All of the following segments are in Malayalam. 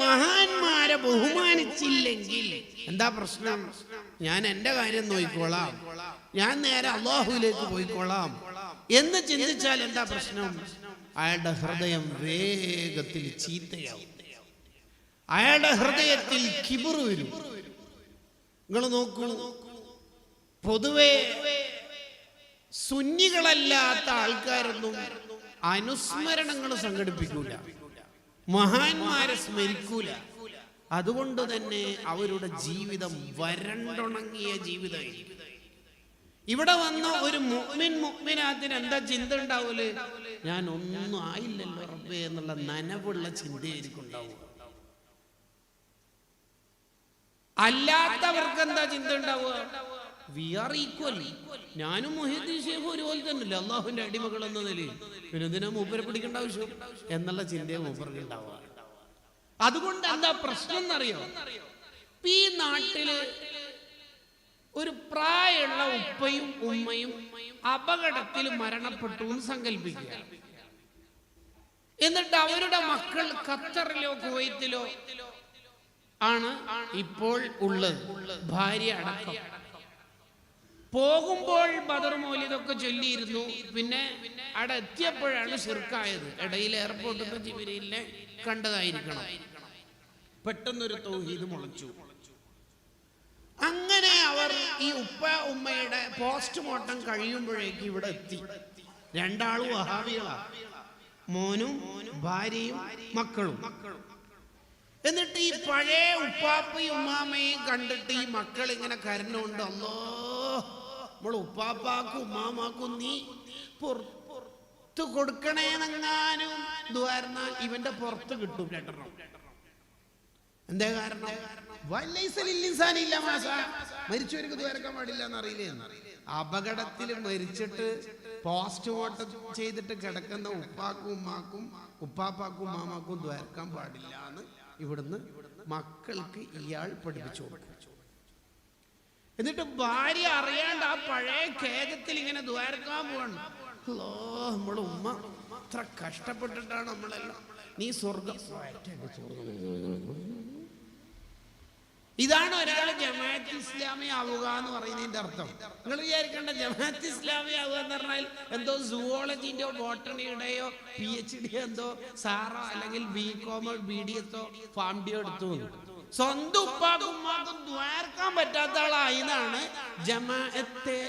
മഹാന്മാരെ ബഹുമാനിച്ചില്ലെങ്കിൽ എന്താ പ്രശ്നം? ഞാൻ എൻ്റെ കാര്യം നോക്കിക്കോളാം, ഞാൻ നേരെ അള്ളാഹുവിലേക്ക് പോയിക്കോളാം എന്ന് ചിന്തിച്ചാൽ എന്താ പ്രശ്നം? അയാളുടെ ഹൃദയം വേഗത്തിൽ ചീത്തയാവും, അയാളുടെ ഹൃദയത്തിൽ കിബിർ വരും. നിങ്ങൾ നോക്കൂ, പൊതുവെ സുന്നികളല്ലാത്ത ആൾക്കാരൊന്നും അനുസ്മരണങ്ങൾ സംഘടിപ്പിക്കൂല, മഹാന്മാരെ സ്മരിക്കൂല. അതുകൊണ്ട് തന്നെ അവരുടെ ജീവിതം വരണ്ടുണങ്ങിയ ജീവിതമായിരിക്കും. ഇവിടെ വന്ന ഒരു മുഅ്മിനാത്തിന് എന്താ ചിന്ത ഉണ്ടാവൂലേ? ഞാൻ ഒന്നും ആയില്ലല്ലോ റബ്ബേ എന്നുള്ള നനവുള്ള ചിന്തയായിരിക്കും ഉണ്ടാവുക. അല്ലാത്തവർക്ക് എന്താ ചിന്ത ഉണ്ടാവുക? വി ആർ ഈക്വൽ, ഞാനും മുഹീദ്ദീൻ ശൈഖും ഒരുപോലെ തന്നെയല്ലേ അള്ളാഹുവിന്റെ അടിമകൾ എന്ന നിലയിൽ, പിന്നെ എന്തിനാ മൂപ്പരെ പിടിക്കേണ്ട ആവശ്യം എന്നുള്ള ചിന്തയെ മൂപ്പർക്ക് ഉണ്ടാവുക. അതുകൊണ്ട് എന്താ പ്രശ്നം എന്നറിയോ? ഈ നാട്ടില് ഒരു പ്രായമുള്ള ഉപ്പയും ഉമ്മയും അപകടത്തിൽ മരണപ്പെട്ടു എന്ന് സങ്കല്പിക്കുക. എന്നിട്ട് അവരുടെ മക്കൾ ഖത്തറിലോ കുവൈത്തിലോ ആണ് ഇപ്പോൾ ഉള്ളത്, ഭാര്യ അടക്കം. പോകുമ്പോൾ ബദർ മൗലിദൊക്കെ ചൊല്ലിയിരുന്നു. പിന്നെ അവിടെ എത്തിയപ്പോഴാണ് ശിർക്കായത്. ഇടയിൽ എയർപോർട്ടിൽ ജിബ്രീലിനെ കണ്ടതായിരിക്കണം. പെട്ടെന്നൊരു തൗഹീദ് മുളച്ചു. അങ്ങനെ അവർ ഈ ഉപ്പ ഉമ്മയുടെ പോസ്റ്റ്മോർട്ടം കഴിയുമ്പോഴേക്ക് ഇവിടെ എത്തി. രണ്ടാളും വഹാബികളാ, മോനും ഭാര്യയും മക്കളും. എന്നിട്ട് ഈ പഴയ ഉപ്പാപ്പയും ഉമ്മാമയും കണ്ടിട്ട് ഈ മക്കൾ ഇങ്ങനെ കരഞ്ഞുകൊണ്ട്, അല്ലോ നമ്മൾ ഉപ്പാപ്പാക്കും ഉമ്മാമാക്കും നീ പുറത്ത് കൊടുക്കണേനെങ്ങാനും ദ്വാരന്നാൽ ഇവന്റെ പുറത്ത് കിട്ടും രണ്ടെണ്ണം. എന്താ കാരണം? മരിച്ചവർക്ക് ദ്വാരക്കാൻ പാടില്ല എന്നറിയില്ലേ? അപകടത്തിൽ മരിച്ചിട്ട് പോസ്റ്റ്മോർട്ടം ചെയ്തിട്ട് കിടക്കുന്ന ഉപ്പാക്കും ഉമ്മാക്കും ഉപ്പാപ്പാക്കും ഉമ്മാമാക്കും ദ്വാരക്കാൻ പാടില്ല എന്ന് ഇവിടുന്ന് മക്കൾക്ക് ഇയാൾ പഠിപ്പിച്ചു കൊടുക്കും. എന്നിട്ട് ഭാര്യ അറിയാണ്ട് ആ പഴയ കേകത്തിൽ ഇങ്ങനെ ദ്വാരക്കാൻ പോവാണ്. അല്ലോ നമ്മളെ ഉമ്മ അത്ര കഷ്ടപ്പെട്ടിട്ടാണ് നമ്മളെല്ലാം, നീ സ്വർഗം. ഇതാണ് ഒരാൾ ജമാഅത്ത് ഇസ്ലാമി ആവുക എന്ന് പറയുന്നതിന്റെ അർത്ഥം. നിങ്ങൾ വിചാരിക്കേണ്ട ജമാഅത്ത് ഇസ്ലാമി ആവുക എന്ന് പറഞ്ഞാൽ എന്തോ സുവോളജിന്റെയോ ബോട്ടണിയുടെയോ PhD എന്തോ സാറോ അല്ലെങ്കിൽ BCom BDSോ ഫാംഡിയോ എടുത്തു. സ്വന്തം ഉപ്പാക്കും ഉമ്മാക്കും ദ്വാരക്കാൻ പറ്റാത്ത ആളായിന്നാണ് ജമാഅത്തെ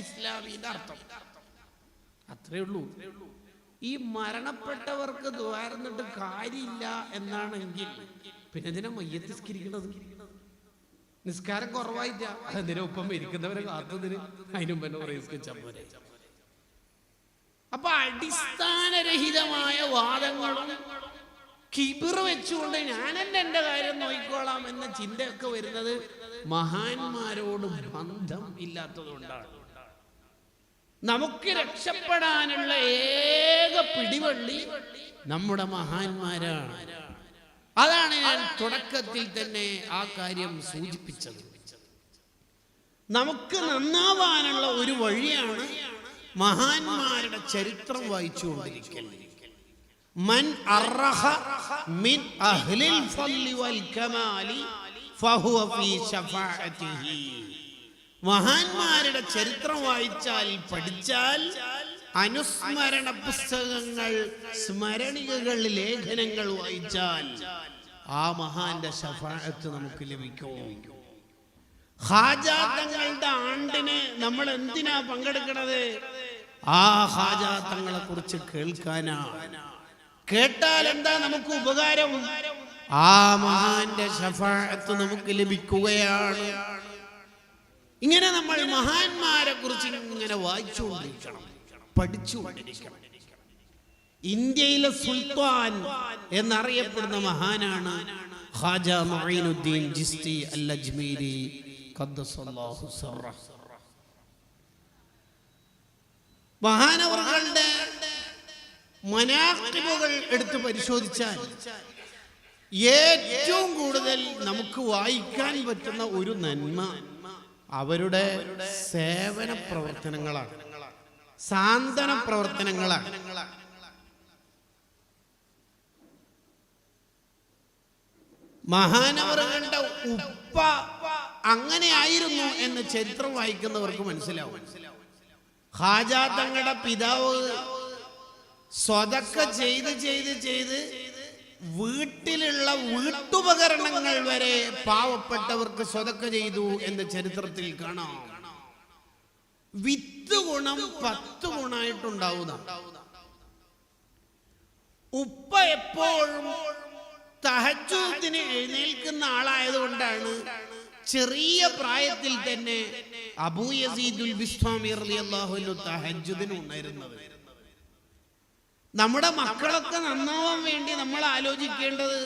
ഇസ്ലാമിന്റെ അർത്ഥം. അത്രേ ഉള്ളൂ. ഈ മരണപ്പെട്ടവർക്ക് ദ്വാരന്നിട്ട് കാര്യമില്ല എന്നാണെങ്കിൽ പിന്നെ എന്തിനാ മയ്യത്ത് നിസ്കരിക്കണത്? നിസ്കാരം കുറവായില്ല, എന്തിനാ ഒപ്പം ഇരിക്കുന്നവരെ കാത്തതിന് അതിനും പോലെ. അപ്പൊ അടിസ്ഥാനരഹിതമായ വാദങ്ങളും കിബിർ വെച്ചുകൊണ്ട് ഞാൻ എന്റെ കാര്യം നോക്കിക്കോളാം എന്ന ചിന്തയൊക്കെ വരുന്നത് മഹാന്മാരോട് ബന്ധം ഇല്ലാത്തതുകൊണ്ടാണ്. നമുക്ക് രക്ഷപ്പെടാനുള്ള ഏക പിടിവള്ളി നമ്മുടെ മഹാന്മാരാണ്. അതാണ് ഞാൻ തുടക്കത്തിൽ തന്നെ ആ കാര്യം സൂചിപ്പിച്ചത്. നമുക്ക് നന്നാവാനുള്ള ഒരു വഴിയാണ് മഹാന്മാരുടെ ചരിത്രം വായിച്ചുകൊണ്ടിരിക്കൽ. മൻ അർറഹ മിൻ അഹ്ലിൽ ഫളി വൽ കമാലി ഫഹുവ ഫീ ശഫാഅതിഹി. മഹാന്മാരുടെ ചരിത്രം വായിച്ചാൽ, പഠിച്ചാൽ, അനുസ്മരണ പുസ്തകങ്ങൾ, സ്മരണികകൾ, ലേഖനങ്ങൾ വായിച്ചാൽ ആ മഹാന്റെ ശഫാഅത്ത് നമുക്ക് ലഭിക്കും. ഖാജാ തങ്ങളുടെ ആണ്ടിന് നമ്മൾ എന്തിനാ പങ്കെടുക്കണത്? ആ ഖാജാ തങ്ങളെ കുറിച്ച് കേൾക്കാനാണ്. കേട്ടാൽ എന്താ നമുക്ക് ഉപകാരം? ആ മഹാന്റെ ശഫാഅത്ത് നമുക്ക് ലഭിക്കുകയാണ്. ഇങ്ങനെ നമ്മൾ മഹാന്മാരെ കുറിച്ച് ഇങ്ങനെ വായിച്ചുകൊണ്ടിരിക്കണം, പഠിച്ചുകൊണ്ടിരിക്കണം. ഇന്ത്യയിലെ സുൽത്താൻ എന്നറിയപ്പെടുന്ന മഹാനാണ് ഖാജ മുഈനുദ്ദീൻ ചിശ്തി അൽ അജ്മീരി ഖദ്ദസല്ലാഹു സിർറഹ്. മഹാനവറുകളുടെ മനാഖിബുകൾ എടുത്ത് പരിശോധിച്ചാൽ ഏറ്റവും കൂടുതൽ നമുക്ക് വായിക്കാൻ പറ്റുന്ന ഒരു നന്മ അവരുടെ സേവന പ്രവർത്തനങ്ങളാണ്, സാന്ത്വന പ്രവർത്തനങ്ങളാണ്. മഹാനവറുകളുടെ ഉപ്പ അങ്ങനെയായിരുന്നു എന്ന് ചരിത്രം വായിക്കുന്നവർക്ക് മനസ്സിലാവും. ഖാജാ തങ്ങളുടെ പിതാവ് സ്വതക്ക ചെയ്ത് വീട്ടിലുള്ള വീട്ടുപകരണങ്ങൾ വരെ പാവപ്പെട്ടവർക്ക് സ്വതക്ക ചെയ്തു എന്ന് ചരിത്രത്തിൽ കാണാം. വിത്ത് ഗുണം 10 ഗുണമായിട്ടുണ്ടാവുന്ന ഉപ്പ എപ്പോഴും തഹജ്ജുദിന് എഴുന്നേൽക്കുന്ന ആളായതുകൊണ്ടാണ് ചെറിയ പ്രായത്തിൽ തന്നെ അബൂ യസീദുൽ ബിസ്താമി റളിയല്ലാഹു അൻഹു തഹജ്ജുദിന് ഉണരുന്നത്. നമ്മുടെ മക്കളൊക്കെ നന്നാവാൻ വേണ്ടി നമ്മൾ ആലോചിക്കേണ്ടത്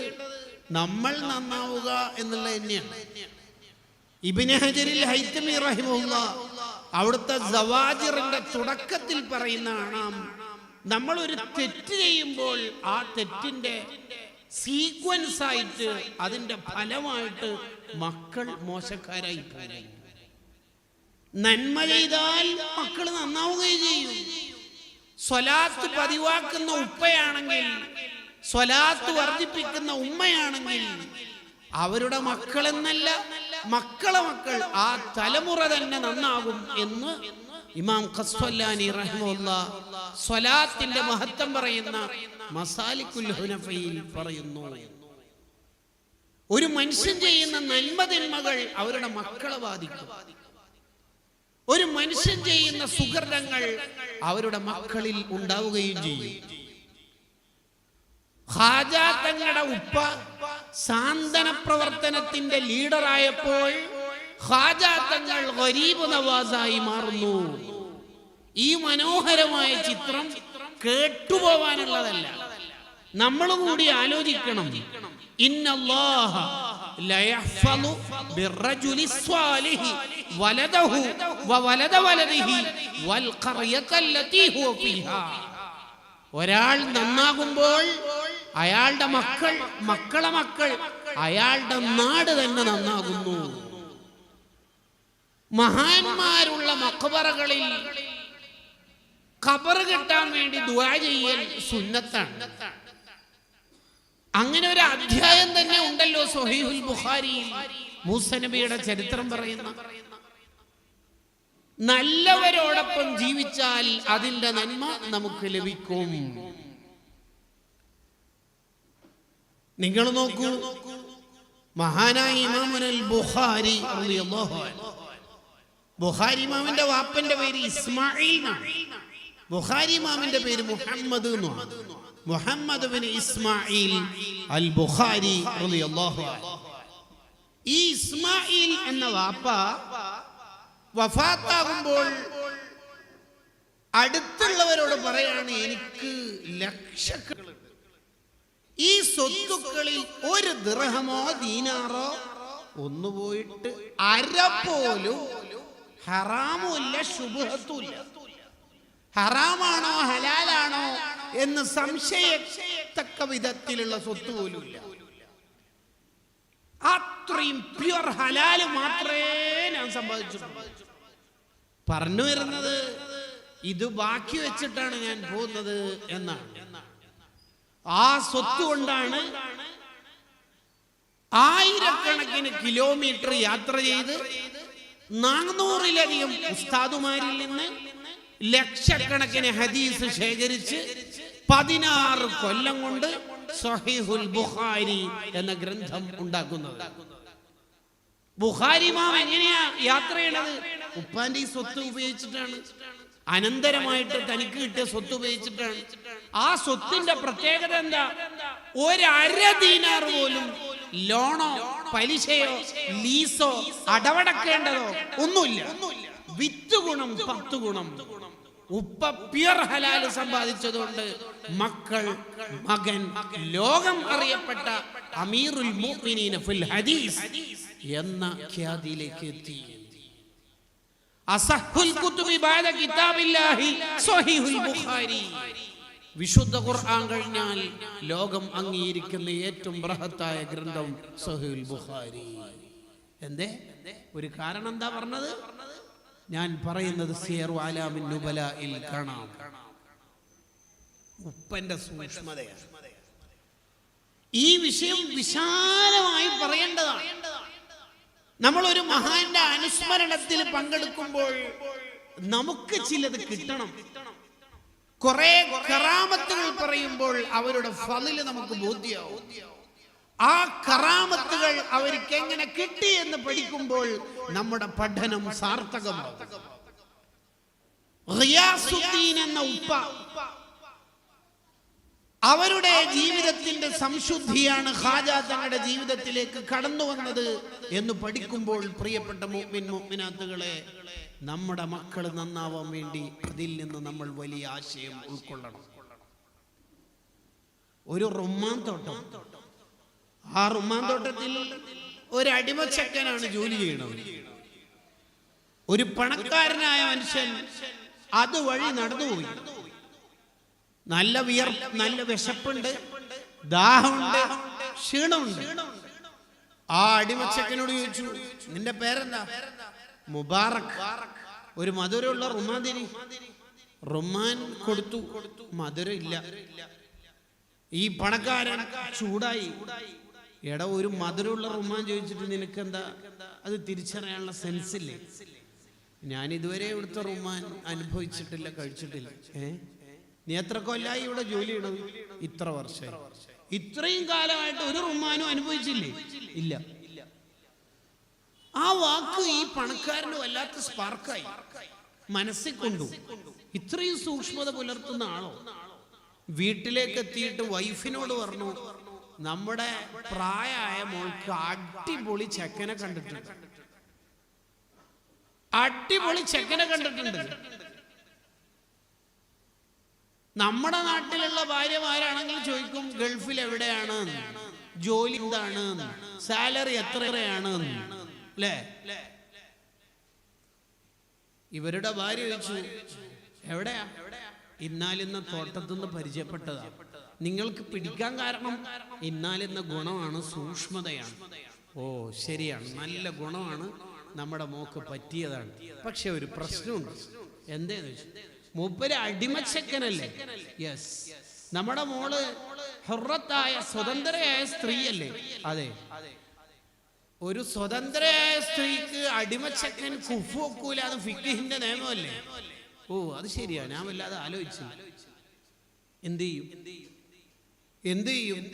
നമ്മൾ നന്നാവുക എന്നുള്ളത് തന്നെയാണ്. ഇബ്നു ഹജറിൽ ഹൈതമി റഹിമഹുല്ലാഹ് അവിടുത്തെ സവാജിറിന്റെ തുടക്കത്തിൽ പറയുന്നതാണ്, നമ്മൾ ഒരു തെറ്റ് ചെയ്യുമ്പോൾ ആ തെറ്റിന്റെ സീക്വൻസ് ആയിട്ട് അതിന്റെ ഫലമായിട്ട് മക്കൾ മോശക്കാരായി പോകും. നന്മ ചെയ്താൽ മക്കൾ നന്നാവുകയും ചെയ്യും. സ്വലാത്ത് പതിവാക്കുന്ന ഉപ്പയാണെങ്കിൽ, സ്വലാത്ത് വർദ്ധിപ്പിക്കുന്ന ഉമ്മയാണെങ്കിൽ അവരുടെ മക്കളെന്നല്ല മക്കളെ മക്കൾ ആ തലമുറ തന്നെ നന്നാകും എന്ന് ഇമാം ഖസ്വല്ലാനി റഹിമഹുല്ലാഹ് സ്വലാത്തിന്റെ മഹത്വം പറയുന്ന മസാലിക്കുൽ ഹുനഫയിൽ പറയുന്നു. ഒരു മനുഷ്യൻ ചെയ്യുന്ന നന്മതിന്മകൾ അവരുടെ മക്കളെ ബാധിക്കും. ഒരു മനുഷ്യൻ ചെയ്യുന്ന സുകൃതങ്ങൾ അവരുടെ മക്കളിൽ ഉണ്ടാവുകയും ചെയ്യും. ഖാജാ തങ്ങളുടെ ഉപ്പ സാന്ത്വന പ്രവർത്തനത്തിന്റെ ലീഡറായപ്പോൾ ഖാജാ തങ്ങൾ ഗരീബ് നവാസായി മാറുന്നു. ഈ മനോഹരമായ ചിത്രം കേട്ടുപോവാനുള്ളതല്ല, നമ്മൾ കൂടി ആലോചിക്കണം. ഇന്നല്ലാഹ ലയഹ്ഫളു ബിർറജുലി സ്വാലിഹി വലദഹു വവലദ വലദിഹി വൽ ഖർയതല്ലതി ഹുവ ഫീഹാ. ഒരാൾ നന്നാകുമ്പോൾ അയാളുടെ മക്കളെ മക്കൾ അയാളുടെ നാട് തന്നെ നന്നാകുന്നു. മഹാന്മാരുള്ള മഖബറകളിൽ ഖബർ കിട്ടാൻ വേണ്ടി ദുആ ചെയ്യൽ സുന്നത്താണ്. അങ്ങനെ ഒരു അധ്യായം തന്നെ ഉണ്ടല്ലോ സ്വഹീഹുൽ ബുഖാരിയിൽ. മൂസ നബിയുടെ ചരിത്രം പറയുന്ന, നല്ലവരോടൊപ്പം ജീവിച്ചാൽ അതിന്റെ നന്മ നമുക്ക് ലഭിക്കും. നിങ്ങൾ നോക്കൂ, മഹാനായ ഇമാമുൽ ബുഖാരി റളിയല്ലാഹു അൻഹു, ബുഖാരി ഇമാമിന്റെ വാപ്പന്റെ പേര് ഇസ്മായിൽ എന്നാണ്, ബുഖാരി ഇമാമിന്റെ പേര് മുഹമ്മദ് എന്നാണ്. മുഹമ്മദ് ബിൻ ഇസ്മായിൽ അൽ ബുഖാരി റളിയല്ലാഹു അൻഹു. ഈ ഇസ്മായിൽ എന്ന വാപ്പ വഫാത്താകുമ്പോൾ അടുത്തുള്ളവരോട് പറയാണ്, എനിക്ക് ലക്ഷങ്ങളുണ്ട്, ഈ സ്വത്തുക്കളിൽ ഒരു ദിർഹമോ ദീനാറോ ഒന്ന് പോയിട്ട് അര പോലും ഹറാമുമില്ല ശുബ്ഹത്തുമില്ല, ഹറാമാണോ ഹലാലാണോ എന്ന് സംശയത്തക്ക വിധത്തിലുള്ള സ്വത്ത് പോലുമില്ല. അത്രയും പ്യുവർ ഹലാല് മാത്രമേ ഞാൻ സമ്പാദിച്ചിട്ടുള്ളൂ. പറഞ്ഞു വരുന്നത് ഇത് ബാക്കി വെച്ചിട്ടാണ് ഞാൻ പോകുന്നത് എന്നാണ്. ആ സ്വത്ത് കൊണ്ടാണ് ആയിരക്കണക്കിന് കിലോമീറ്റർ യാത്ര ചെയ്ത് 400-ലധികം ഉസ്താദുമാരിൽ നിന്ന് ലക്ഷക്കണക്കിന് ഹദീസ് ശേഖരിച്ച് 16 കൊല്ലം കൊണ്ട് സ്വഹീഹുൽ ബുഖാരി എന്ന ഗ്രന്ഥം ഉണ്ടാക്കുന്നത്. ബുഖാരി ഇമാം എങ്ങനെയാ യാത്ര ചെയ്യണത്? ഉപ്പാന്റെ ഈ സ്വത്ത് ഉപയോഗിച്ചിട്ടാണ്, അനന്തരമായിട്ട് തനിക്ക് കിട്ടിയ സ്വത്ത് ഉപയോഗിച്ചിട്ടാണ്. ആ സ്വത്തിന്റെ പ്രത്യേകത എന്താ? ഒരര ദീനാർ പോലും ലോണോ പലിശയോ ലീസോ അടവടക്കേണ്ടതോ ഒന്നുമില്ല. വിത്ത് ഗുണം 10 ഗുണം. ഉപ്പ പ്യുർ ഹലാല് സമ്പാദിച്ചതുകൊണ്ട് മക്കൾ, മകൻ ലോകം അറിയപ്പെട്ട അമീറുൽ മുഅ്മിനീന ഫിൽ ഹദീസ് എന്ന ഖ്യാതിയിലേക്ക് എത്തി. അസഹുൽ കുതുബി ബഅദ കിതാബില്ലാഹി സ്വഹീഹുൽ ബുഖാരി. വിശുദ്ധ ഖുർആൻ കഴിഞ്ഞാൽ ലോകം അംഗീകരിക്കുന്ന ഏറ്റവും ബൃഹത്തായ ഗ്രന്ഥം സ്വഹീഹുൽ ബുഖാരി. എന്തേ? ഒരു കാരണം എന്താ പറഞ്ഞത്? ഞാൻ പറയുന്നത് സിയറു അലാമിൻ നുബലായിൽ കാണാം. ഉപ്പന്റെ സൂക്ഷ്മതയാണ്. ഈ വിഷയം വിശാലമായി പറയേണ്ടതാണ്. നമ്മൾ ഒരു മഹാന്റെ അനുസ്മരണത്തിൽ പങ്കെടുക്കുമ്പോൾ നമുക്ക് ചിലത് കിട്ടണം. കുറെ കറാമത്തുകൾ പറയുമ്പോൾ അവരുടെ ഫളില് നമുക്ക് ബോധ്യമാവും. ആ കറാമത്തുകൾ അവർക്ക് എങ്ങനെ കിട്ടി എന്ന് പഠിക്കുമ്പോൾ നമ്മുടെ പഠനം സാർത്ഥകമാകും. ഗിയാസുദ്ദീൻ എന്ന ഉപ്പ, അവരുടെ ജീവിതത്തിന്റെ സംശുദ്ധിയാണ് ഖാജ തങ്ങളുടെ ജീവിതത്തിലേക്ക് കടന്നു വന്നത് എന്ന് പഠിക്കുമ്പോൾ പ്രിയപ്പെട്ട മുഅ്മിൻ മുഅ്മിനാത്തുകളെ, നമ്മുടെ മക്കൾ നന്നാവാൻ വേണ്ടി അതിൽ നിന്ന് നമ്മൾ വലിയ ആശയം ഉൾക്കൊള്ളണം. ഒരു റുമ്മാൻ തോട്ടം, ആ റുമ്മാൻ തോട്ടത്തിൽ ഒരു അടിമച്ചക്കനാണ് ജോലി ചെയ്യുന്നത്. ഒരു പണക്കാരനായ മനുഷ്യൻ അതുവഴി നടന്നുപോയി. നല്ല നല്ല വിശപ്പുണ്ട്, ദാഹമുണ്ട്, ക്ഷീണമുണ്ട്. ആ അടിമച്ചക്കനോട് ചോദിച്ചു, നിന്റെ പേരെന്താ? മുബാറക്. ഒരു മധുരമുള്ള റുമാൻ തിരി. റുമാൻ കൊടുത്തു, മധുരം ഇല്ല. ഈ പണക്കാരൻ ചൂടായി. എടാ, ഒരു മധുരമുള്ള റുമാൻ ചോദിച്ചിട്ട് നിനക്കെന്താ അത് തിരിച്ചറിയാനുള്ള സെൻസ് ഇല്ലേ? ഞാൻ ഇതുവരെ ഇവിടുത്തെ റുമാൻ അനുഭവിച്ചിട്ടില്ല, കഴിച്ചിട്ടില്ല. നീ എത്ര കൊല്ലായി ഇവിടെ ജോലി ചെയ്യണത്? ഇത്ര വർഷം. ഇത്രയും കാലമായിട്ട് ഒരു റുമാനും അനുഭവിച്ചില്ലേ? ഇല്ല. ആ വാക്ക് ഈ പണക്കാരന് വല്ലാത്ത സ്പാർക്കായി, മനസ്സിൽ കൊണ്ടു. ഇത്രയും സൂക്ഷ്മത പുലർത്തുന്ന ആളോ? വീട്ടിലേക്ക് എത്തിയിട്ട് വൈഫിനോട് പറഞ്ഞു, നമ്മുടെ പ്രായമായ മോൾക്ക് അടിപൊളി ചെക്കനെ കണ്ടിട്ടുണ്ട്. അടിപൊളി ചെക്കനെ കണ്ടിട്ടുണ്ട്. നമ്മുടെ നാട്ടിലുള്ള ഭാര്യമാരാണെങ്കിൽ ചോദിക്കും, ഗൾഫിൽ എവിടെയാണ്, ജോലി എന്താണ്, സാലറി എത്രയാണ് അല്ലേ? ഇവരുടെ ഭാര്യ ചോദിച്ചു, എവിടെയാ? ഇന്നാലിന്ന തോട്ടത്തുനിന്ന് പരിചയപ്പെട്ടതാ. നിങ്ങൾക്ക് പിടിക്കാൻ കാരണം ഇന്നാലിന്ന ഗുണമാണ്, സൂക്ഷ്മതയാണ്. ഓ ശരിയാണ്, നല്ല ഗുണമാണ്, നമ്മുടെ മോക്ക് പറ്റിയതാണ്. പക്ഷെ ഒരു പ്രശ്നമുണ്ട്. എന്തേന്ന് വെച്ചു, മൂപ്പര് അടിമച്ചക്കനല്ലേ? യെസ്. നമ്മുടെ മോള് ഹുറത്തായ സ്വതന്ത്രയായ സ്ത്രീയല്ലേ? അതെ. ഒരു സ്വതന്ത്രയായ സ്ത്രീക്ക് അടിമച്ചക്കൻ കുഫു വെക്കൂല, അത് ഫിഖ്ഹിന്റെ നിയമമല്ലേ? ഓ അത് ശരിയാ, ഞാൻ വല്ലാതെ ആലോചിച്ചു. എന്ത് ചെയ്യും?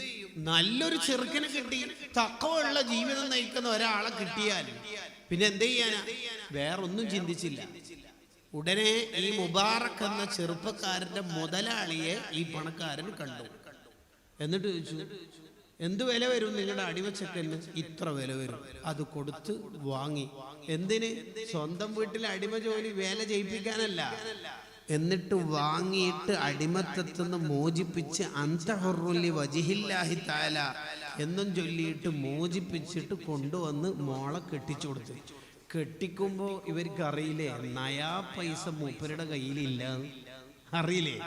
നല്ലൊരു ചെറുക്കനെ കിട്ടി, തക്കമുള്ള ജീവിതം നയിക്കുന്ന ഒരാളെ കിട്ടിയാൽ പിന്നെ എന്ത് ചെയ്യാനാ? വേറൊന്നും ചിന്തിച്ചില്ല. ഉടനെ ഈ മുബാറക് എന്ന ചെറുപ്പക്കാരന്റെ മുതലാളിയെ ഈ പണക്കാരൻ കണ്ടു. എന്നിട്ട് ചോദിച്ചു, എന്ത് വില വരും നിങ്ങളുടെ അടിമച്ചക്കന്? ഇത്ര വില വരും. അത് കൊടുത്ത് വാങ്ങി. എന്തിന്? സ്വന്തം വീട്ടിലെ അടിമ ജോലി വേല ചെയ്യിപ്പിക്കാനല്ല. എന്നിട്ട് വാങ്ങിയിട്ട് അടിമത്തത്തുനിന്ന് മോചിപ്പിച്ച് അന്തഹുറുല്ലി വജിഹില്ലാഹി തആല എന്നും ചൊല്ലിയിട്ട് മോചിപ്പിച്ചിട്ട് കൊണ്ടുവന്ന് മോളെ കെട്ടിച്ചു കൊടുത്തു. കെട്ടിക്കുമ്പോ ഇവർക്ക് അറിയില്ലേ നയാ പൈസ മൂപ്പരുടെ കയ്യിലില്ല? അറിയില്ലേ?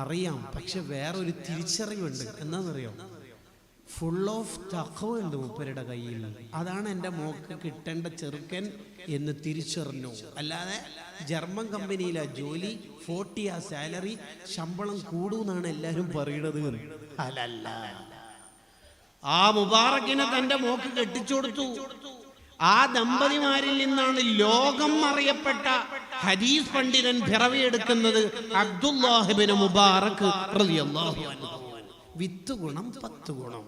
അറിയാം. പക്ഷെ വേറൊരു തിരിച്ചറിവുണ്ട്. എന്താണെന്നറിയോ? ഫുൾ ഓഫ് തഖ്വ ഉണ്ട് മൂപ്പരുടെ കയ്യിൽ. അതാണ് എൻ്റെ മോക്ക് കിട്ടേണ്ട ചെറുക്കൻ എന്ന് തിരിച്ചറിഞ്ഞു. അല്ലാതെ ജർമ്മൻ കമ്പനിയിലെ ജോലി, 40 സാലറി, ശമ്പളം കൂടുന്നാണ് എല്ലാവരും പറയണത്. അല്ലല്ല. ആ മുബാറക്കിനെ തന്റെ മോക്ക് കെട്ടിച്ചു കൊടുത്തു. ആ ദമ്പതിമാരിൽ നിന്നാണ് ലോകം അറിയപ്പെട്ട ഹദീസ് പണ്ഡിതൻ പിറവിയെടുക്കുന്നത്. അബ്ദുല്ലാഹ് ഇബ്നു മുബാറക് റളിയല്ലാഹു അൻഹു. വിത്ത് ഗുണം 10 ഗുണം.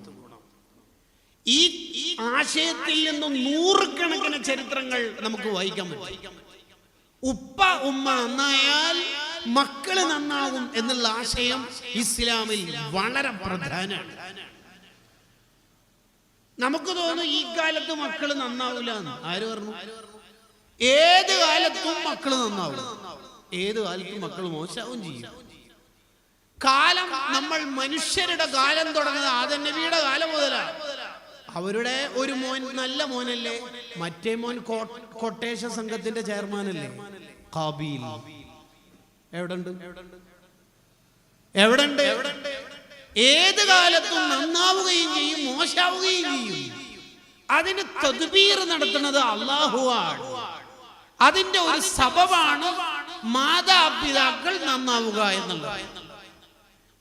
ഈ ആശയത്തിൽ നിന്നും നൂറുകണക്കിന് ചരിത്രങ്ങൾ നമുക്ക് വായിക്കാൻ പറ്റും. ഉപ്പ ഉമ്മ നന്നായാൽ മക്കള് നന്നാവും എന്നുള്ള ആശയം ഇസ്ലാമിൽ വളരെ പ്രധാനമാണ്. നമുക്ക് തോന്നുന്നു ഈ കാലത്ത് മക്കള് നന്നാവില്ല എന്ന്. ആര് പറഞ്ഞു? ഏത് കാലത്തും മക്കള് നന്നാവും, ഏത് കാലത്തും മക്കൾ മോശമാവും ചെയ്യും. കാലം, നമ്മൾ മനുഷ്യരുടെ കാലം തുടങ്ങുന്നത് ആദം നബിയുടെ കാലം മുതലാണ്. അവരുടെ ഒരു മോൻ നല്ല മോനല്ലേ? മറ്റേ മോൻ കൊട്ടേഷ സംഘത്തിന്റെ ചെയർമാനല്ലേ? ഖാബീൽ. എവിടെണ്ട്? ഏത് കാലത്തും നന്നാവുകയും ചെയ്യും, മോശാവുകയും ചെയ്യും. അതിന് തദ്ബീർ നടത്തുന്നത് അല്ലാഹുവാണ്. അതിന്റെ ഒരു സബബാണ് മാതാപിതാക്കൾ നന്നാവുക എന്നുള്ളത്.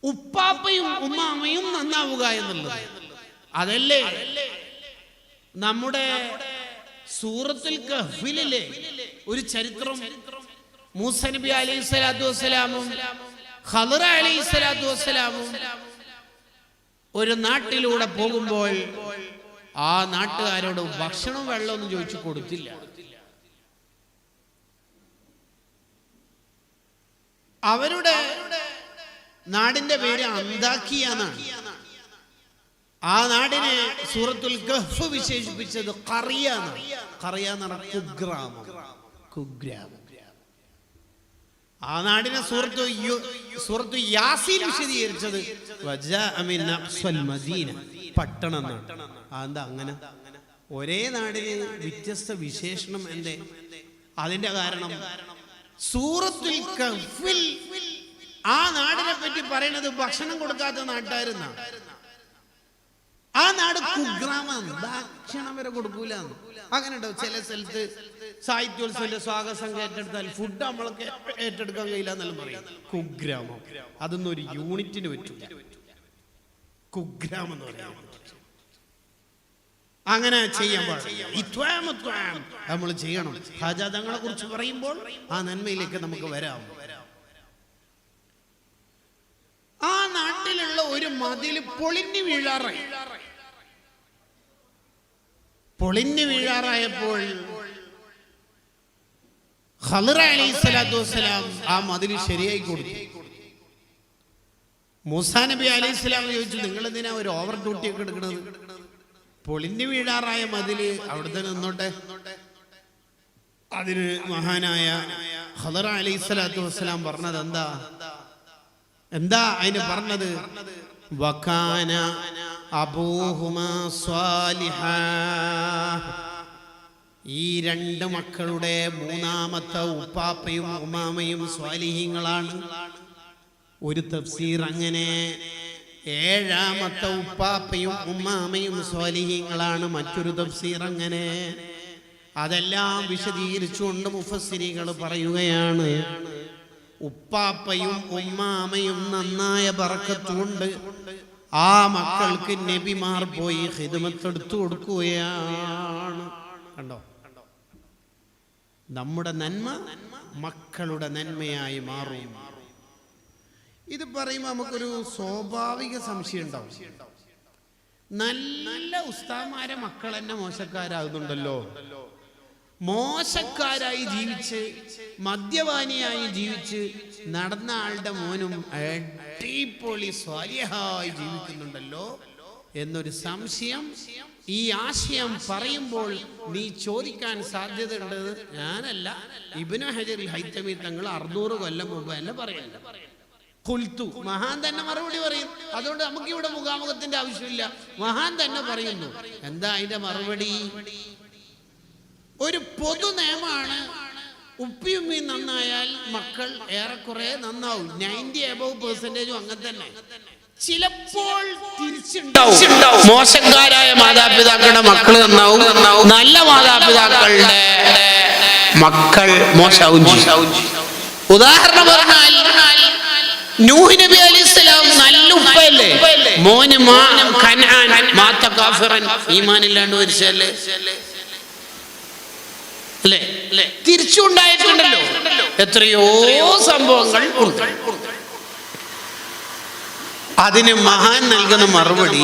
ഉപ്പാപ്പയും ഉമ്മാമയും നന്നാവുക എന്നുള്ളത്. അതല്ലേ നമ്മുടെ സൂറത്തുൽ കഹ്ഫിലെ ഒരു ചരിത്രം. മൂസ നബി അലൈഹി സ്വലാത്തു വസ്സലാമും ഖളർ അലൈഹി സ്വലാത്തു വസ്സലാമും ഒരു നാട്ടിലൂടെ പോകുമ്പോൾ ആ നാട്ടുകാരോട് ഭക്ഷണം വെള്ളമൊന്നും ചോദിച്ചു കൊടുത്തില്ല. അവരുടെ നാടിന്റെ പേര് അന്താക്കിയ എന്നാണ്. ആ നാടിനെ സൂറത്തുൽ കഹ്ഫ് വിശേഷിപ്പിച്ചത് ഖറിയ എന്നാണ്. ഖറിയ എന്ന് പറഞ്ഞാൽ കുഗ്രാമം, കുഗ്രാമം. ആ നാടിനെ സൂറത്തു യാസീൻ വിശദീകരിച്ചത് പട്ടണം എന്നാണ്. എന്താ അങ്ങനെ? ഒരേ നാടിന് വ്യത്യസ്ത വിശേഷണം. എന്തേ അതിന്റെ കാരണം? സൂറത്തുൽ കഹ്ഫിൽ ആ നാടിനെ പറ്റി പറയുന്നത് ഭക്ഷണം കൊടുക്കാത്ത നാട്ടുകാരെന്നാണ്. ആ നാട് കുഗ്രാമം, ഭക്ഷണം വരെ കൊടുക്കൂല. അങ്ങനെ ഉണ്ടോ? ചില സ്ഥലത്ത് സാഹിത്യോത്സവത്തിന്റെ സ്വാഗത സംഘം ഏറ്റെടുത്താൽ ഫുഡ് നമ്മളൊക്കെ ഏറ്റെടുക്കാൻ കഴിയില്ല എന്നെല്ലാം പറയും. കുഗ്രാമം അതൊന്നും ഒരു യൂണിറ്റിന് പറ്റില്ല. കുഗ്രാമം എന്ന് പറയാം. അങ്ങനെ ചെയ്യാൻ പാടില്ല. നമ്മൾ ചെയ്യണം. ഹാജാതങ്ങളെ കുറിച്ച് പറയുമ്പോൾ ആ നന്മയിലേക്ക് നമുക്ക് വരാം. ആ നാട്ടിലുള്ള ഒരു മതില് പൊളിഞ്ഞു വീഴാറായപ്പോൾ ഖളർ അലൈഹി സ്വലാത്തു വസ്സലാം ആ മതില് ശരിയായി കൊടുത്തു. മൂസാ നബി അലൈഹി സ്വലാം ചോദിച്ചു, നിങ്ങൾ എന്തിനാ ഒരു ഓവർ ഡ്യൂട്ടി ഒക്കെ എടുക്കുന്നത്? പൊളിഞ്ഞു വീഴാറായ മതില് അവിടെ നിന്നോട്ടെ. അതിന് മഹാനായ ഖളർ അലൈഹി സ്വലാത്തു വസ്സലാം പറഞ്ഞത് എന്താ അതിന് പറഞ്ഞത്? വകാന അബൂഹുമാ സ്വാലിഹാ. ഈ രണ്ട് മക്കളുടെ മൂന്നാമത്തെ ഉപ്പാപ്പയും ഉമ്മാമയും സ്വാലിഹീങ്ങളാണ്. ഒരു തഫ്സീർ അങ്ങനെ. ഏഴാമത്തെ ഉപ്പാപ്പയും ഉമ്മാമയും സ്വാലിഹീങ്ങളാണ്. മറ്റൊരു തഫ്സീർ അങ്ങനെ. അതെല്ലാം വിശദീകരിച്ചുകൊണ്ട് മുഫസ്സിരികൾ പറയുകയാണ്, ഉപ്പാപ്പയും ഉമ്മാമയും നന്നായ ബറക്കത്തുണ്ട്. ആ മക്കൾക്ക് നബിമാർ പോയി ഖിദ്മത്ത് എടുത്തു കൊടുക്കുകയാണ്. കണ്ടോ? നമ്മുടെ നന്മ മക്കളുടെ നന്മയായി മാറും. ഇത് പറയുമ്പോൾ നമുക്കൊരു സ്വാഭാവിക സംശയം ഉണ്ടാവും. നല്ല ഉസ്താദ്മാരെ മക്കൾ തന്നെ മോശക്കാരാകുന്നുണ്ടല്ലോ. മോശക്കാരായി ജീവിച്ച് മദ്യപാനിയായി ജീവിച്ച് നടന്ന ആളുടെ മോനും അടിപൊളി സ്വാലിഹായി ജീവിക്കുന്നുണ്ടല്ലോ എന്നൊരു സംശയം. ഈ ആശയം പറയുമ്പോൾ നീ ചോദിക്കാൻ സാധ്യതയുണ്ട്, ഞാനല്ല, ഇബ്നു ഹജർ ഹൈതമി തങ്ങൾ 600 കൊല്ലം മുമ്പ് തന്നെ പറയല്ല. ഖുൽതു, മഹാൻ തന്നെ മറുപടി പറയും. അതുകൊണ്ട് നമുക്ക് ഇവിടെ മുഖാമുഖത്തിന്റെ ആവശ്യമില്ല. മഹാൻ തന്നെ പറയുന്നു. എന്താ അതിന്റെ മറുപടി? ഒരു പൊതു നിയമമാണ്, ഉപ്പിയുമ്മയും നന്നായാൽ മക്കൾ ഏറെക്കുറെ നന്നാവും. 90% അങ്ങനെ തന്നെ. ചിലപ്പോൾ തിരിച്ചുണ്ടാവും. മോശക്കാരായ മാതാപിതാക്കളുടെ മക്കൾ നന്നാവും, നല്ല മാതാപിതാക്കളുടെ മക്കൾ മോശാവും. ഉദാഹരണം പറഞ്ഞാൽ നൂഹ് നബി അലൈഹിസ്സലാം നല്ല ഉപ്പയല്ലേ, മോന് കനാൻ മാത കാഫിറൻ, ഈമാനില്ലാണ്ട് മരിച്ചല്ലേ അല്ലേ? തിരിച്ചുണ്ടായിട്ടുണ്ടല്ലോ എത്രയോ സംഭവങ്ങൾ ഉണ്ട്. അതിന് മഹാൻ നൽകുന്ന മറുപടി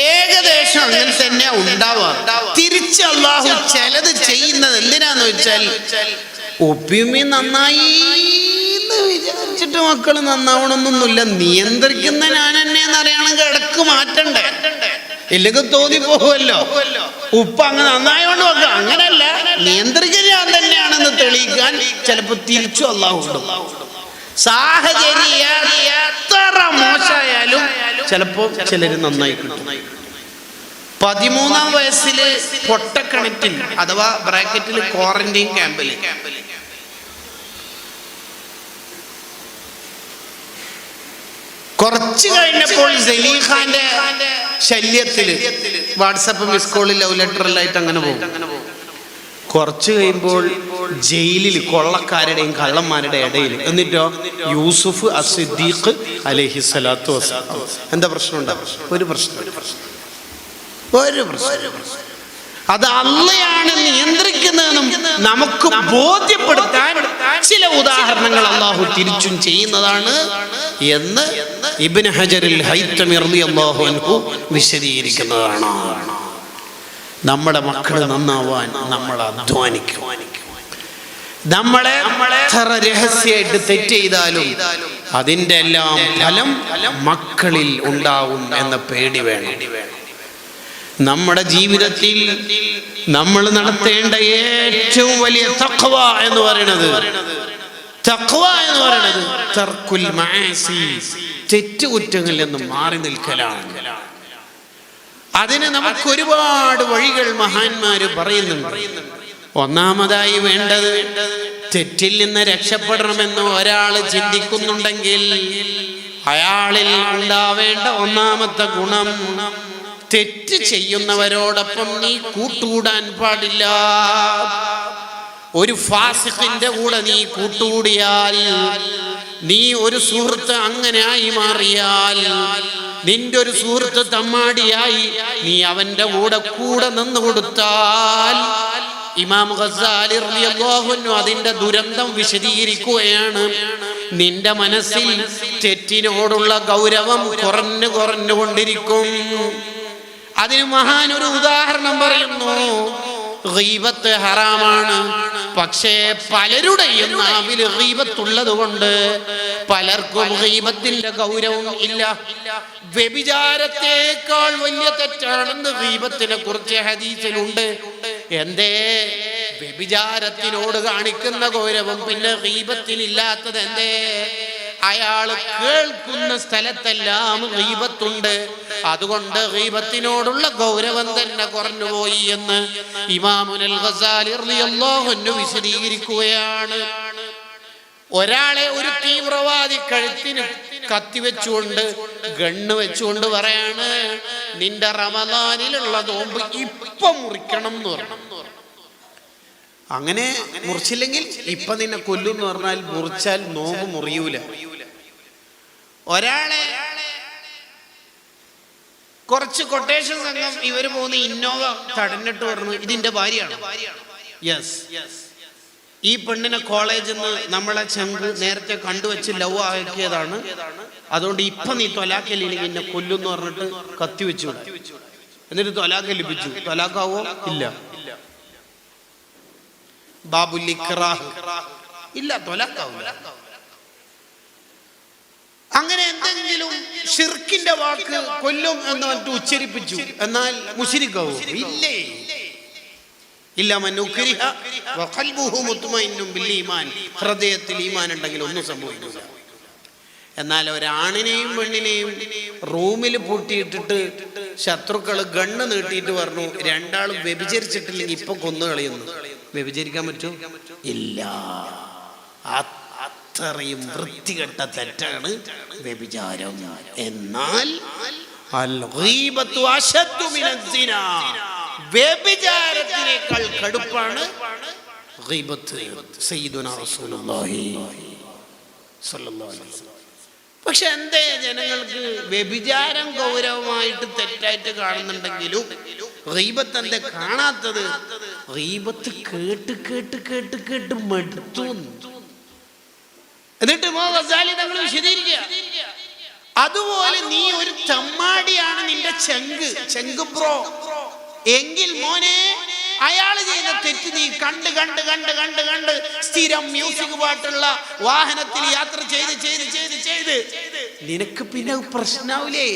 ഏകദേശം അങ്ങനെ തന്നെ ഉണ്ടാവാം. തിരിച്ച് അള്ളാഹു ചിലത് ചെയ്യുന്നത് എന്തിനാന്ന് വെച്ചാൽ ഉപ്പിയുമ്മി നന്നായി വിചാരിച്ചിട്ട് മക്കള് നന്നാവണമെന്നൊന്നുമില്ല. നിയന്ത്രിക്കുന്ന ഞാൻ എന്നെന്ന് അറിയണമെങ്കിൽ ഇടക്ക് മാറ്റണ്ടേ, ഇല്ലെങ്കിൽ തോന്നിപ്പോകുമല്ലോ. ഉപ്പ അങ്ങ് നന്നായോണ്ട് നോക്കുക, അങ്ങനല്ല, നിയന്ത്രിക്കുന്ന ഞാൻ തന്നെയാണെന്ന് തെളിയിക്കാൻ ചിലപ്പോ തിരിച്ചു അള്ളാഹു ഇടും. സാഹചര്യം എത്ര മോശമായാലും ചിലപ്പോ ചിലര് നന്നായി കിട്ടും. 13-ാം വയസ്സില് പൊട്ടക്കിണറ്റിൽ അഥവാ ബ്രാക്കറ്റിൽ ക്വാറന്റൈൻ ക്യാമ്പില് കുറച്ചു കഴിഞ്ഞപ്പോൾ സലീഖാന്റെ ശല്യത്തില് വാട്സപ്പ് മിസ് കോളിൽ ലവ് ലെറ്ററിലായിട്ട് അങ്ങനെ പോകും. കുറച്ചു കഴിയുമ്പോൾ ജയിലിൽ കൊള്ളക്കാരുടെയും കള്ളന്മാരുടെ ഇടയിൽ. എന്നിട്ടോ യൂസുഫ് അസ്-സിദ്ദീഖ് അലൈഹിസ്സലാത്തു വസ്സലാം. എന്താ പ്രശ്നമുണ്ടോ? ഒരു പ്രശ്നം. അത് അള്ളയാണ് നിയന്ത്രിക്കുന്നതെന്നും നമുക്ക് ബോധ്യപ്പെടുത്താൻ ചില ഉദാഹരണങ്ങൾ അള്ളാഹു തിരിച്ചും ചെയ്യുന്നതാണ് എന്ന് ഇബ്നു ഹജറുൽ ഹൈതമി റളിയല്ലാഹു അൻഹു വിശദീകരിക്കുന്നതാണ്. നമ്മുടെ മക്കൾ നന്നാവാൻ നമ്മൾ അധ്വാനിക്കും. നമ്മളെ എത്ര രഹസ്യമായിട്ട് തെറ്റ് ചെയ്താലും അതിൻ്റെ എല്ലാം ഫലം മക്കളിൽ ഉണ്ടാവും എന്ന പേടി വേണം. നമ്മുടെ ജീവിതത്തിൽ നമ്മൾ നടത്തേണ്ട ഏറ്റവും വലിയ തഖ്വ എന്ന് പറയുന്നത് തർക്കുൽ മആസി, തെറ്റുകുറ്റങ്ങളിൽ നിന്ന് മാറി നിൽക്കലാണ്. അതിന് നമുക്ക് ഒരുപാട് വഴികൾ മഹാന്മാര് പറയുന്നുണ്ട്. ഒന്നാമതായി വേണ്ടത്, തെറ്റിൽ നിന്ന് രക്ഷപ്പെടണമെന്ന് ഒരാൾ ചിന്തിക്കുന്നുണ്ടെങ്കിൽ അയാളിൽ ഉണ്ടാവേണ്ട ഒന്നാമത്തെ ഗുണം, തെറ്റ് ചെയ്യുന്നവരോടൊപ്പം നീ കൂട്ടുകൂടാൻ പാടില്ല. ഒരു ഫാസിഖിന്റെ കൂടെ നീ കൂട്ടുകൂടിയാൽ, നീ ഒരു സുഹൃത്ത് അങ്ങനെ ആയി മാറിയാൽ, നിന്റെ ഒരു സുഹൃത്ത് തമ്മാടിയായി നീ അവന്റെ കൂടെ നിന്ന് കൊടുത്താൽ, ഇമാം ഗസാലി റളിയല്ലാഹു അൻഹു അതിന്റെ ദുരന്തം വിശദീകരിക്കുകയാണ്. നിന്റെ മനസ്സിൽ തെറ്റിനോടുള്ള ഗൗരവം കുറഞ്ഞുകൊണ്ടിരിക്കും. അതിന് മഹാൻ ഒരു ഉദാഹരണം പറയുന്നു. ഗീബത്ത് ഹറാമാണ്, പക്ഷേ പലരുടെയും നാവിൽ ഗീബത്തുള്ളത് കൊണ്ട് പലർക്കും ഗീബത്തിന്റെ ഗൗരവം ഇല്ല. വ്യഭിചാരത്തെക്കാൾ വലിയ തെറ്റാണെന്ന് ഗീബത്തിനെ കുറിച്ച് ഹദീസിലുണ്ട്. എന്തേ? വ്യഭിചാരത്തിനോട് കാണിക്കുന്ന ഗൗരവം പിന്നെ ഗീബത്തിനില്ലാത്തത് എന്തേ? അയാള് കേൾക്കുന്ന സ്ഥലത്തെല്ലാം ഗീബത്തുണ്ട്, അതുകൊണ്ട് ഗീബത്തിനോടുള്ള ഗൗരവം തന്നെ കുറഞ്ഞുപോയി എന്ന് ഇമാമുൽ ഗസാലി റളിയല്ലാഹു അൻഹു വിശദീകരിക്കുകയാണ്. ഒരാളെ ഒരു തീവ്രവാദി കഴുത്തിന് കത്തിവെച്ചുകൊണ്ട് ഗണ്ണ് വെച്ചുകൊണ്ട് പറയാണ്, നിന്റെ റമദാനിലുള്ള നോമ്പ് ഇപ്പൊ മുറിക്കണം എന്ന് പറഞ്ഞു. അങ്ങനെ മുറിച്ചില്ലെങ്കിൽ ഇപ്പൊ നിന്നെ കൊല്ലും എന്ന് പറഞ്ഞാൽ മുറിച്ചാൽ നോമ്പ് മുറിയൂല. ഒരാളെ കുറച്ച് കൊട്ടേഷൻ സംഘം ഇവര് പോകുന്ന ഇന്നോവ തടഞ്ഞിട്ട് പറഞ്ഞു, ഇതിന്റെ ഭാര്യയാണ്. യെസ്, ഈ പെണ്ണിനെ കോളേജിൽ നിന്ന് നമ്മളെ ചങ്ക് നേരത്തെ കണ്ടുവച്ച് ലവ് ആക്കിയതാണ്, അതുകൊണ്ട് ഇപ്പൊ നീ തൊലാക്കലില്ലെങ്കിൽ എന്നെ കൊല്ലുന്ന് പറഞ്ഞിട്ട് കത്തിവെച്ചു. എന്നിട്ട് തൊലാക്ക് ലഭിച്ചു. തൊലാക്കാവോ? ഇല്ല. ബാബുൽ ഇക്റാഹ് ഇല്ല, തൊലാക്കാവൂല. അങ്ങനെ എന്തെങ്കിലും ഷിർക്കിന്റെ വാക്ക് കൊല്ലും എന്ന് പറഞ്ഞിട്ട് ഉച്ചരിപ്പിച്ചു, എന്നാൽ മുശ്രിക്കാവോ? ഇല്ലേ. ഇല്ല, മൻ ഉക്രിഹ വഖൽബുഹു മുത്മഇന്നുൻ ബിൽ ഈമാൻ, ഹൃദയത്തിൽ ഈമാൻ ഉണ്ടെങ്കിൽ ഒന്നും സംഭവിക്കില്ല. എന്നാൽ ഒരാണിനെയും പെണ്ണിനെയും റൂമിൽ പൂട്ടിയിട്ടിട്ട് ശത്രുക്കള് ഗണ്ണ് നീട്ടിയിട്ട് പറഞ്ഞു, രണ്ടാളും വ്യഭിചരിച്ചിട്ടില്ലെങ്കിൽ ഇപ്പൊ കൊന്നു കളയുന്നു. വ്യഭിചരിക്കാൻ പറ്റും? ഇല്ല. അത്രയും വൃത്തികെട്ട തെറ്റാണ് വ്യഭിചാരം. എന്നാൽ അൽ ഗീബത്തു അശദ്ദു മിനസ് സിനാ, വ്യഭിചാരത്തിനേക്കാൾ കടുപ്പാണ് ഗീബത്ത്. സയ്യിദുനാ റസൂലുള്ളാഹി സ്വല്ലല്ലാഹു അലൈഹി വസല്ലം. പക്ഷെ എന്തേ ജനങ്ങൾക്ക് വ്യഭിചാരം ഗൗരവമായിട്ട് തെറ്റായിട്ട് കാണുന്നുണ്ടെങ്കിലും ഗീബത്ത് എന്തേ കാണാത്തത്? ഗീബത്ത് കേട്ട് കേട്ട് കേട്ട് കേട്ട് മടുത്തു. എന്നിട്ട് ഗസാലി തങ്ങൾ വിശദീകരിക്കുക, അതുപോലെ നീ ഒരു തമ്മാടിയാണ് നിന്റെ ചെങ്ക് ബ്രോ എങ്കിൽ മോനെ, അയാൾ ചെയ്ത തെറ്റ് നീ കണ്ട് കണ്ട് കണ്ട് കണ്ട് കണ്ട് സ്ഥിരം മ്യൂസിക് പാട്ടുള്ള വാഹനത്തിൽ യാത്ര ചെയ്ത് ചെയ്ത് ചെയ്ത് ചെയ്ത് നിനക്ക് പിന്നെ പ്രശ്നാവൂലേ?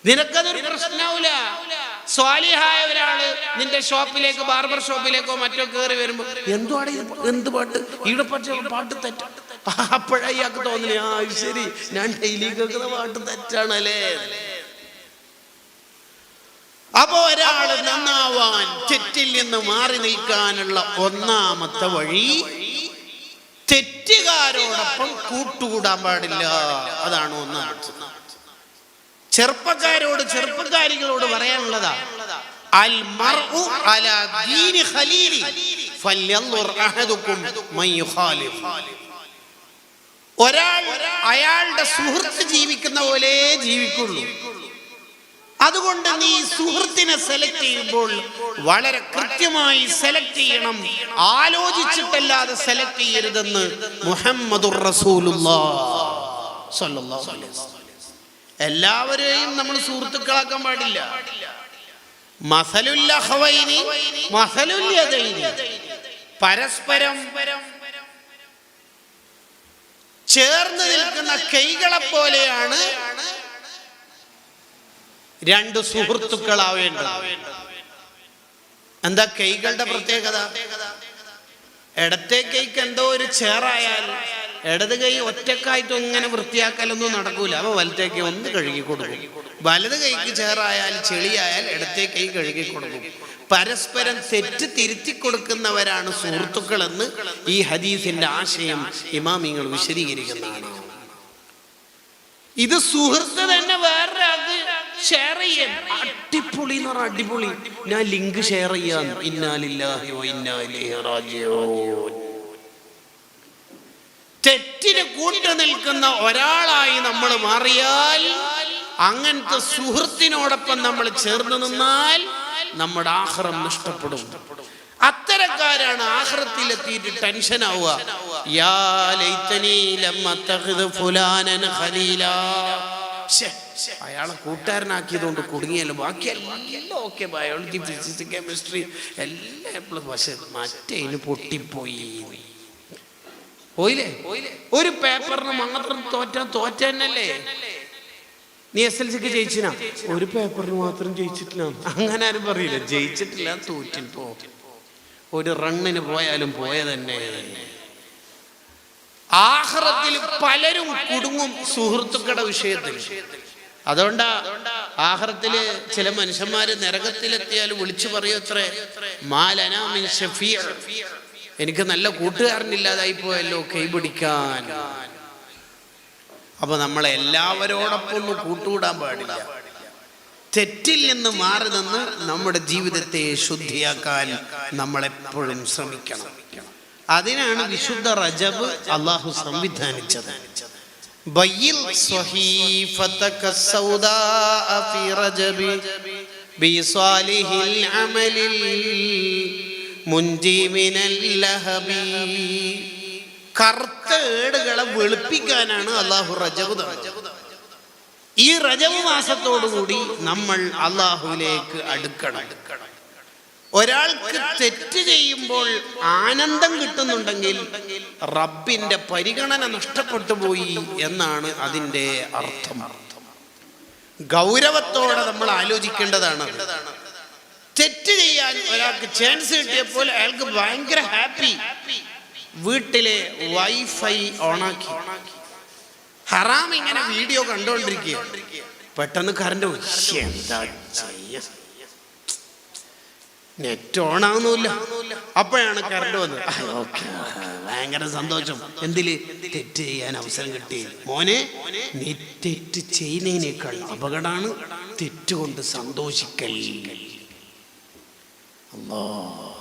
നിനക്കതൊരു പ്രശ്നാവൂല. സ്വാലിഹായ ഒരാള് നിന്റെ ഷോപ്പിലേക്ക്, ബാർബർ ഷോപ്പിലേക്കോ മറ്റോ കയറി വരുമ്പോ എന്തുവാണ് എന്ത് പാട്ട്, ഇവിടെ പാട്ട് തെറ്റ, അപ്പോഴാ ഇയാൾക്ക് തോന്നില്ലേ, ആ ശരി, ഞാൻ ഡെയിലി കേൾക്കുന്ന പാട്ട് തെറ്റാണല്ലേ. അപ്പോ ഒരാള് നന്നാവാൻ, തെറ്റിൽ നിന്ന് മാറി നിൽക്കാനുള്ള ഒന്നാമത്തെ വഴി, തെറ്റുകാരോടൊപ്പം കൂട്ടുകൂടാൻ പാടില്ല. അതാണ് ഒന്നാമത്തെ. ചെറുപ്പക്കാരോട്, ചെറുപ്പക്കാരികളോട് പറയാനുള്ളതാ, അൽ മർഉ അലാ ദീനി ഖലീലി, ഫല്യൻദുർ അഹദുകും മൻ യുഖാലിഫ്. ഒരാൾ അയാളുടെ സുഹൃത്ത് ജീവിക്കുന്ന പോലെ ജീവിക്കുള്ളൂ. അതുകൊണ്ട് നീ സുഹൃത്തിനെ സെലക്ട് ചെയ്യുമ്പോൾ വളരെ കൃത്യമായി സെലക്ട് ചെയ്യണം, ആലോചിച്ചിട്ടല്ലാതെ സെലക്ട് ചെയ്യരുതെന്ന് മുഹമ്മദുർ റസൂലുള്ളാഹ് സ്വല്ലല്ലാഹു അലൈഹി വസല്ലം. എല്ലാവരെയും നമ്മൾ സുഹൃത്തുക്കളാക്കാൻ പാടില്ല. മസലുൽ അഖവൈനി മസലുൽ യദൈനി, പരസ്പരം ചേർന്ന് നിൽക്കുന്ന കൈകളെ പോലെയാണ് രണ്ട് സുഹൃത്തുക്കളാവേണ്ടത്. എന്താ കൈകളുടെ പ്രത്യേകത? ഇടത്തെ കൈക്ക് എന്തോ ഒരു ചേറായാൽ ഇടത് കൈ ഒറ്റക്കായിട്ടും ഇങ്ങനെ വൃത്തിയാക്കലൊന്നും നടക്കൂല. അപ്പൊ വലത്തേക്ക് ഒന്ന് കഴുകി കൊടുക്കും. വലത് കൈക്ക് ചേറായാൽ ചെളിയായാൽ ഇടത്തെ കൈ കഴുകി കൊടുക്കും. പരസ്പരം തെറ്റ് തിരുത്തി കൊടുക്കുന്നവരാണ് സുഹൃത്തുക്കളെന്ന് ഈ ഹദീസിന്റെ ആശയം ഇമാമിങ്ങൾ വിശദീകരിക്കുന്നതാണ്. ഇത് സുഹൃത്ത് തന്നെ വേറൊരാൾക്ക് ഷെയർ ചെയ്യാൻ അടിപൊളി എന്ന് പറഞ്ഞാൽ അടിപൊളി. ഞാൻ ലിങ്ക് ഷെയർ ചെയ്യാൻ. ഇന്നാ ലില്ലാഹി വ ഇന്നാ ഇലൈഹി റാജിഊൻ. തെറ്റിന് കൂട്ടു നിൽക്കുന്ന ഒരാളായി നമ്മൾ മാറിയാൽ, അങ്ങനത്തെ സുഹൃത്തിനോടൊപ്പം നമ്മൾ ചേർന്ന് നിന്നാൽ നമ്മുടെ ആഖിറം നഷ്ടപ്പെടും. അത്തരക്കാരാണ് ആഖിറത്തിലെത്തിയിട്ട് ടെൻഷൻ ആവുക. യാ ലൈതനി ലം അത്തഖിദ് ഫുലാനൻ ഖലീലാ. അയാളെ കൂട്ടുകാരനാക്കിയതുകൊണ്ട് കുടുങ്ങിയല്ലോ. ബാക്കിയെല്ലാം ഓക്കെ, ബയോളജി ഫിസിക്സ് കെമിസ്ട്രി എല്ലാം പ്ലസ്. പക്ഷെ മറ്റേന് പൊട്ടിപ്പോയി. പോയില്ലേ? ഒരു പേപ്പറിന് മാത്രം തോറ്റന്നല്ലേ. നീ SLCക്ക് ജയിച്ചിനാ, ഒരു പേപ്പറിന് മാത്രം ജയിച്ചിട്ടില്ല. അങ്ങനെ ആരും പറയില്ല. ജയിച്ചിട്ടില്ല, തോറ്റിപ്പോ. ഒരു റണ്ണിന് പോയാലും പോയ തന്നെ. ആഖിറത്തിൽ പലരും കുടുങ്ങും സുഹൃത്തുക്കളുടെ വിഷയത്തിൽ. അതുകൊണ്ടാ ആഖിറത്തില് ചില മനുഷ്യന്മാര് നരകത്തിലെത്തിയാൽ വിളിച്ചു പറയും അത്രേ, മാലനാ മിൻ ഷഫീഅ, എനിക്ക് നല്ല കൂട്ടുകാരനില്ലാതായി പോയല്ലോ കൈപിടിക്കാൻ. അപ്പൊ നമ്മളെ എല്ലാവരോടൊപ്പം ഒന്നും കൂട്ടുകൂടാൻ പാടില്ല. തെറ്റിൽ നിന്ന് മാറി നിന്ന് നമ്മുടെ ജീവിതത്തെ ശുദ്ധിയാക്കാൻ നമ്മളെപ്പോഴും ശ്രമിക്കണം. അതിനാണ് വിശുദ്ധ റജബ് അള്ളാഹു സംവിധാനിച്ചത്. ബയ്യിൽ സ്വഹീഫതക സൗദാഅ ഫീ റജബി ബിസ്വാലിഹിൽ അമലിൽ മുൻജി മിനൽ ലഹബി. കറുത്ത ഏടുകളെ വെളുപ്പിക്കാനാണ് അള്ളാഹു റജബ് തന്നത്. ഈ റജബ് മാസത്തോടുകൂടി നമ്മൾ അള്ളാഹുവിലേക്ക് അടുക്കണം. ഒരാൾക്ക് തെറ്റ് ചെയ്യുമ്പോൾ ആനന്ദം കിട്ടുന്നുണ്ടെങ്കിൽ റബ്ബിന്റെ പരിഗണന നഷ്ടപ്പെട്ടു പോയി എന്നാണ് അതിൻ്റെ അർത്ഥം. ഗൗരവത്തോടെ നമ്മൾ ആലോചിക്കേണ്ടതാണ്. തെറ്റ് ചെയ്യാൻ ഒരാൾക്ക് ചാൻസ് കിട്ടിയപ്പോൾ അയാൾക്ക് ഭയങ്കര ഹാപ്പി. വീട്ടിലെ വൈഫൈ ഓണാക്കി ഹറാം ഇങ്ങനെ വീഡിയോ കണ്ടുകൊണ്ടിരിക്കുക. പെട്ടെന്ന് കറണ്ട് പോയി. എന്താ ചെയ്യ, നെറ്റ് ഓണാവുന്നില്ല. അപ്പോഴാണ് കറണ്ട് വന്നത്. ഭയങ്കര സന്തോഷം. എന്തില്? തെറ്റ് ചെയ്യാൻ അവസരം കിട്ടി. മോനെ, നീ തെറ്റ് ചെയ്യുന്നതിനേക്കാൾ അപകടമാണ് തെറ്റുകൊണ്ട് സന്തോഷിക്കൽ. അല്ലാഹ്